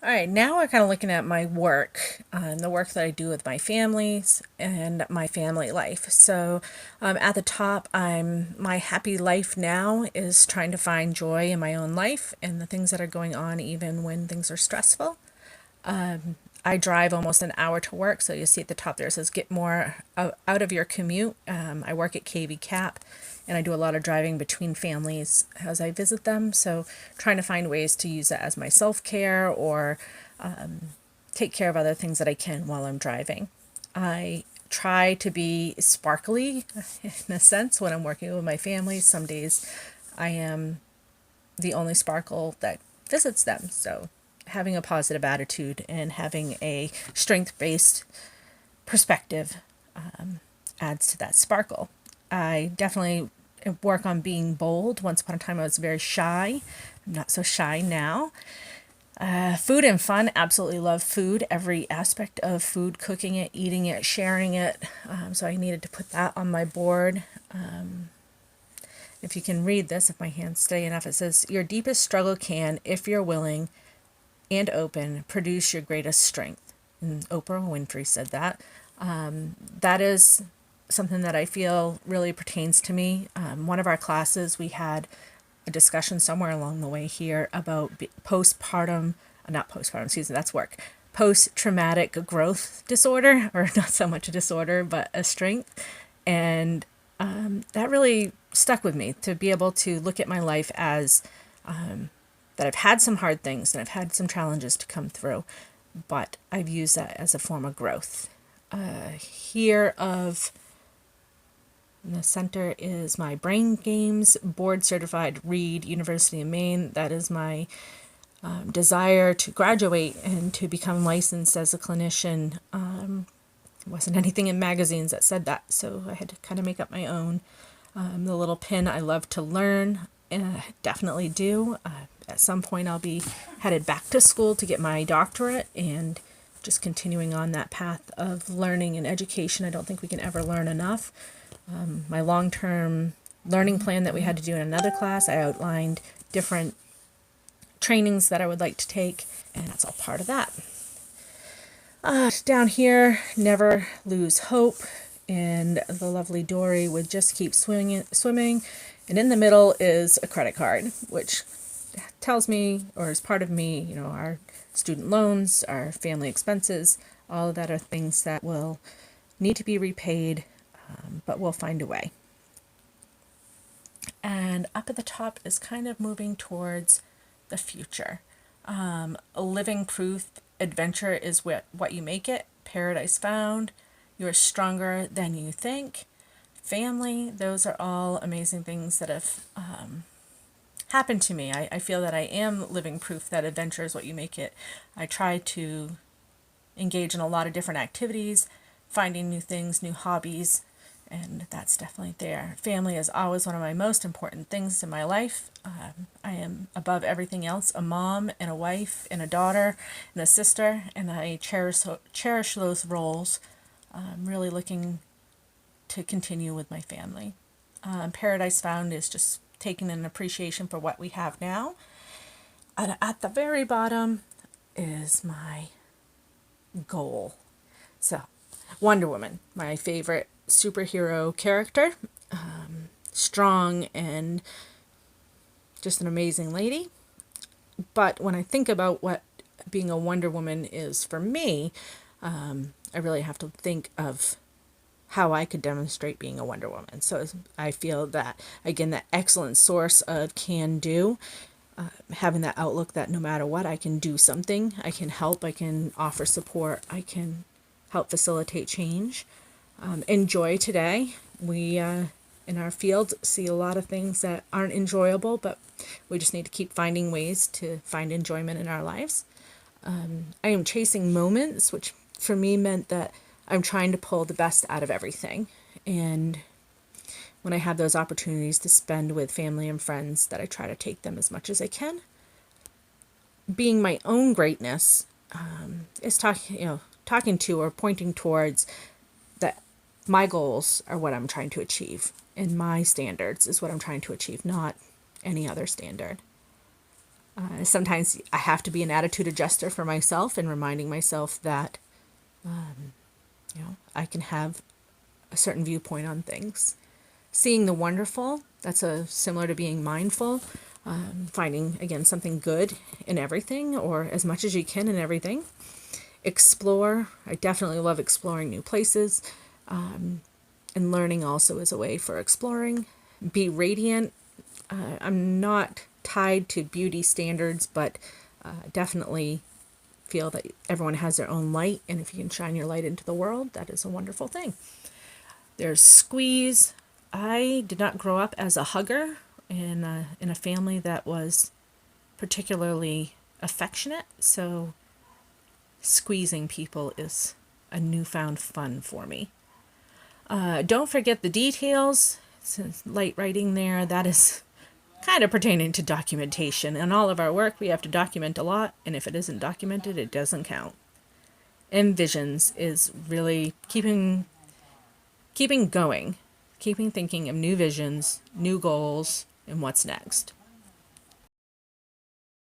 All right, now we're kind of looking at my work, and the work that I do with my families and my family life. So, at the top, my happy life now is trying to find joy in my own life and the things that are going on, even when things are stressful. I drive almost an hour to work, so you see at the top there it says get more out of your commute. I work at KV Cap, and I do a lot of driving between families as I visit them. So trying to find ways to use it as my self care or take care of other things that I can while I'm driving. I try to be sparkly in a sense when I'm working with my family. Some days I am the only sparkle that visits them. So having a positive attitude and having a strength based perspective adds to that sparkle. I definitely work on being bold. Once upon a time, I was very shy. I'm not so shy now. Food and fun, absolutely love food, every aspect of food, cooking it, eating it, sharing it. So I needed to put that on my board. If you can read this, if my hand's steady enough, it says, your deepest struggle can, if you're willing and open, produce your greatest strength. And Oprah Winfrey said that. That is something that I feel really pertains to me. One of our classes, we had a discussion somewhere along the way here about postpartum, not postpartum, excuse me, that's work, post traumatic growth disorder, or not so much a disorder, but a strength. And that really stuck with me to be able to look at my life as that I've had some hard things and I've had some challenges to come through, but I've used that as a form of growth. Here of in the center is my Brain Games board certified read, University of Maine. That is my desire to graduate and to become licensed as a clinician. There wasn't anything in magazines that said that, so I had to kind of make up my own. The little pin, I love to learn, and I definitely do. At some point, I'll be headed back to school to get my doctorate and just continuing on that path of learning and education. I don't think we can ever learn enough. My long-term learning plan that we had to do in another class, I outlined different trainings that I would like to take, and that's all part of that. Down here, never lose hope, and the lovely Dory would just keep swimming. And in the middle is a credit card, which tells me, or is part of me, our student loans, our family expenses, all of that are things that will need to be repaid, but we'll find a way. And up at the top is kind of moving towards the future. A living proof adventure is what you make it. Paradise found. You're stronger than you think. Family, those are all amazing things that have happened to me. I feel that I am living proof that adventure is what you make it. I try to engage in a lot of different activities, finding new things, new hobbies, and that's definitely there. Family is always one of my most important things in my life. I am above everything else a mom and a wife and a daughter and a sister, and I cherish those roles. I'm really looking to continue with my family. Paradise Found is just taking an appreciation for what we have now. And at the very bottom is my goal. So, Wonder Woman, my favorite superhero character, strong and just an amazing lady. But when I think about what being a Wonder Woman is for me, I really have to think of how I could demonstrate being a Wonder Woman. So I feel that, again, that excellent source of can do, having that outlook that no matter what, I can do something, I can help, I can offer support, I can help facilitate change. Enjoy today. We, in our field, see a lot of things that aren't enjoyable, but we just need to keep finding ways to find enjoyment in our lives. I am chasing moments, which for me meant that I'm trying to pull the best out of everything. And when I have those opportunities to spend with family and friends, that I try to take them as much as I can. Being my own greatness is talking to or pointing towards that my goals are what I'm trying to achieve, and my standards is what I'm trying to achieve, not any other standard. Sometimes I have to be an attitude adjuster for myself and reminding myself that, I can have a certain viewpoint on things. Seeing the wonderful, that's similar to being mindful. Finding, again, something good in everything, or as much as you can in everything. Explore. I definitely love exploring new places. And learning also is a way for exploring. Be radiant. I'm not tied to beauty standards, but definitely feel that everyone has their own light, and if you can shine your light into the world, that is a wonderful thing. There's squeeze. I did not grow up as a hugger in a family that was particularly affectionate, so squeezing people is a newfound fun for me. Don't forget the details. It's light writing there. That is kind of pertaining to documentation. In all of our work, we have to document a lot, and if it isn't documented, it doesn't count. And visions is really keeping going, keeping thinking of new visions, new goals, and what's next.